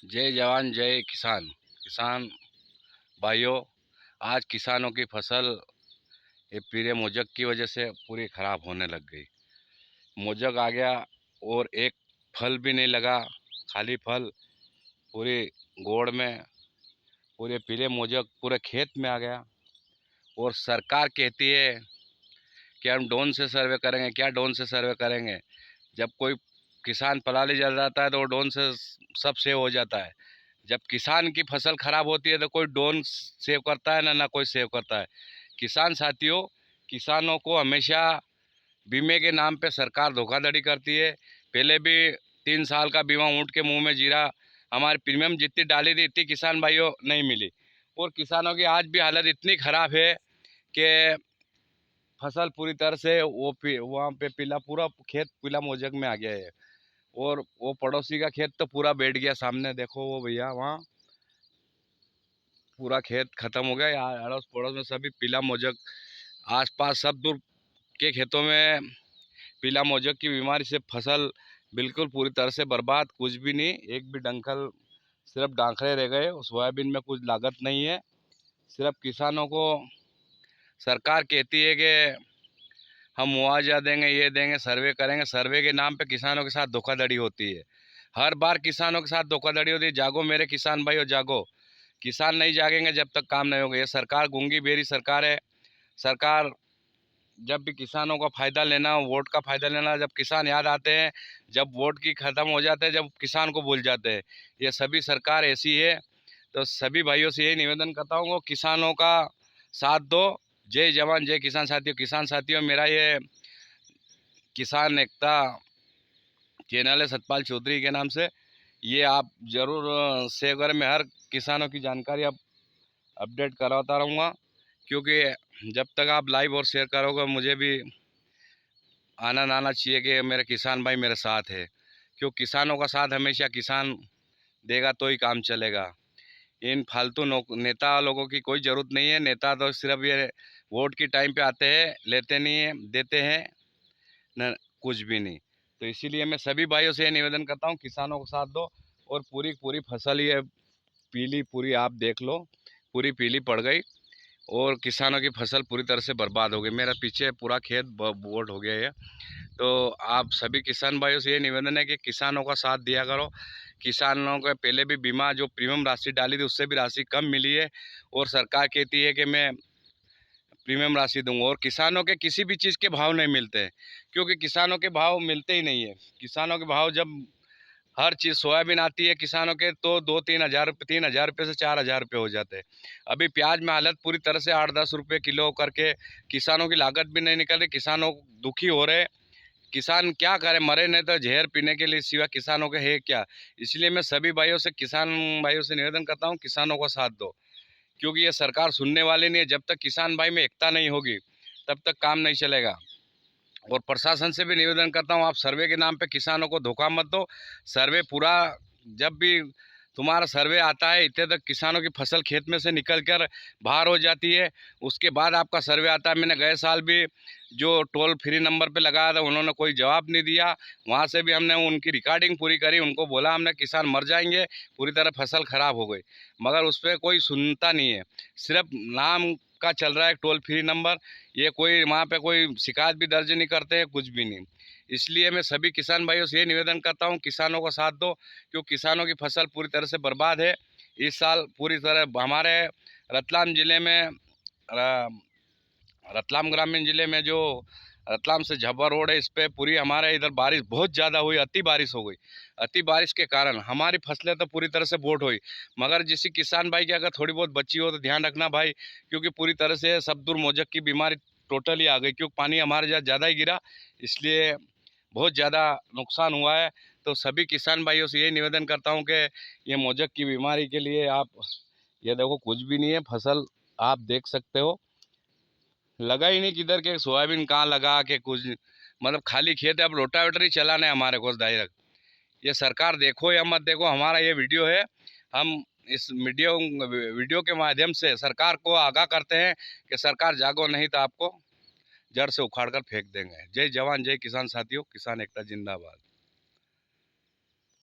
जय जवान जय किसान। किसान भाइयों, आज किसानों की फसल ये पीले मोजक की वजह से पूरी ख़राब होने लग गई। मोजक आ गया और एक फल भी नहीं लगा, खाली फल पूरी गोड़ में, पूरे पीले मोजक पूरे खेत में आ गया। और सरकार कहती है कि हम ड्रोन से सर्वे करेंगे। क्या ड्रोन से सर्वे करेंगे? जब कोई किसान पराली जल जाता है तो वो ड्रोन से सब सेव हो जाता है। जब किसान की फसल खराब होती है तो कोई ड्रोन सेव करता है ना कोई सेव करता है। किसान साथियों, किसानों को हमेशा बीमे के नाम पे सरकार धोखाधड़ी करती है। पहले भी 3 साल का बीमा ऊँट के मुंह में जीरा, हमारी प्रीमियम जितनी डाली थी इतनी किसान भाइयों नहीं मिली। और किसानों की आज भी हालत इतनी ख़राब है कि फसल पूरी तरह से वहाँ पे पीला, पूरा खेत पीला मोजक में आ गया है। और वो पड़ोसी का खेत तो पूरा बैठ गया, सामने देखो वो भैया, वहाँ पूरा खेत खत्म हो गया। अड़ोस पड़ोस में सभी पीला मोजक, आसपास सब दूर के खेतों में पीला मोजक की बीमारी से फसल बिल्कुल पूरी तरह से बर्बाद। कुछ भी नहीं, एक भी डंठल, सिर्फ डांखरे रह गए। सोयाबीन में कुछ लागत नहीं है। सिर्फ किसानों को सरकार कहती है कि हम मुआवजा देंगे, ये देंगे, सर्वे करेंगे। सर्वे के नाम पे किसानों के साथ धोखाधड़ी होती है। हर बार किसानों के साथ धोखाधड़ी होती है। जागो मेरे किसान भाइयों, जागो। किसान नहीं जागेंगे जब तक काम नहीं होगा। ये सरकार गूंगी बेरी सरकार है। सरकार जब भी किसानों का फ़ायदा लेना, वोट का फ़ायदा लेना, जब किसान याद आते हैं, जब वोट की ख़त्म हो जाते हैं, जब किसान को भूल जाते हैं। ये सभी सरकार ऐसी है। तो सभी भाइयों से यही निवेदन करता हूँ, किसानों का साथ दो। जय जवान जय किसान साथियों। किसान साथियों, मेरा ये किसान एकता चैनल है सतपाल चौधरी के नाम से। ये आप ज़रूर सेव करें। मैं हर किसानों की जानकारी अब अपडेट कराता रहूँगा, क्योंकि जब तक आप लाइव और शेयर करोगे मुझे भी आनंद आना चाहिए कि मेरे किसान भाई मेरे साथ है। क्यों? किसानों का साथ हमेशा किसान देगा तो ही काम चलेगा। इन फालतू नेता लोगों की कोई ज़रूरत नहीं है। नेता तो सिर्फ ये वोट की टाइम पे आते हैं, लेते नहीं हैं, देते हैं न, कुछ भी नहीं। तो इसीलिए मैं सभी भाइयों से ये निवेदन करता हूँ, किसानों को साथ दो। और पूरी पूरी फसल ये पीली, पूरी आप देख लो, पूरी पीली पड़ गई और किसानों की फसल पूरी तरह से बर्बाद हो गई। मेरा पीछे पूरा खेत बोट हो गया है। तो आप सभी किसान भाइयों से ये निवेदन है कि किसानों का साथ दिया करो। किसानों को पहले भी बीमा जो प्रीमियम राशि डाली थी उससे भी राशि कम मिली है। और सरकार कहती है कि मैं प्रीमियम राशि दूंगा। और किसानों के किसी भी चीज़ के भाव नहीं मिलते हैं, क्योंकि किसानों के भाव मिलते ही नहीं है। किसानों के भाव जब हर चीज़, सोयाबीन आती है किसानों के तो 2-3 हज़ार, 3 हज़ार रुपये से 4 हज़ार रुपये हो जाते हैं। अभी प्याज में हालत पूरी तरह से 8-10 रुपये किलो करके किसानों की लागत भी नहीं निकल रही। किसानों दुखी हो रहे। किसान क्या करे, मरे नहीं तो जहर पीने के लिए सिवा किसानों के है क्या। इसलिए मैं सभी भाइयों से, किसान भाइयों से निवेदन करता हूँ, किसानों का साथ दो। क्योंकि ये सरकार सुनने वाली नहीं है। जब तक किसान भाई में एकता नहीं होगी तब तक काम नहीं चलेगा। और प्रशासन से भी निवेदन करता हूँ, आप सर्वे के नाम पे किसानों को धोखा मत दो। सर्वे पूरा, जब भी तुम्हारा सर्वे आता है इतने तक किसानों की फसल खेत में से निकल कर बाहर हो जाती है। उसके बाद आपका सर्वे आता है। मैंने गए साल भी जो टोल फ्री नंबर पे लगाया था उन्होंने कोई जवाब नहीं दिया। वहाँ से भी हमने उनकी रिकॉर्डिंग पूरी करी, उनको बोला हमने किसान मर जाएंगे, पूरी तरह फसल ख़राब हो गई, मगर उस पर कोई सुनता नहीं है। सिर्फ नाम का चल रहा है टोल फ्री नंबर। ये कोई वहाँ पे कोई शिकायत भी दर्ज नहीं करते हैं, कुछ भी नहीं। इसलिए मैं सभी किसान भाइयों से ये निवेदन करता हूँ, किसानों का साथ दो। क्योंकि किसानों की फसल पूरी तरह से बर्बाद है। इस साल पूरी तरह हमारे रतलाम ज़िले में, रतलाम ग्रामीण ज़िले में जो रतलाम से झब्बा रोड है, इस पर पूरी हमारे इधर बारिश बहुत ज़्यादा हुई, अति बारिश हो गई। अति बारिश के कारण हमारी फसलें तो पूरी तरह से बोट हुई। मगर जिस किसान भाई की अगर थोड़ी बहुत बची हो तो ध्यान रखना भाई, क्योंकि पूरी तरह से सब्दुर मोजक की बीमारी टोटली आ गई। क्योंकि पानी हमारे यहाँ ज़्यादा ही गिरा, इसलिए बहुत ज़्यादा नुकसान हुआ है। तो सभी किसान भाइयों से यही निवेदन करता हूँ कि ये मोजक की बीमारी के लिए आप, ये देखो कुछ भी नहीं है, फसल आप देख सकते हो, लगा ही नहीं किधर के, सोयाबीन कहाँ लगा के कुछ, मतलब खाली खेत है। अब रोटावेटर ही चलाना है हमारे को डायरेक्ट। ये सरकार देखो या मत देखो, हमारा ये वीडियो है। हम इस वीडियो के माध्यम से सरकार को आगाह करते हैं कि सरकार जागो, नहीं तो आपको जड़ से उखाड़ कर फेंक देंगे। जय जवान जय किसान साथियों। किसान एकता जिंदाबाद।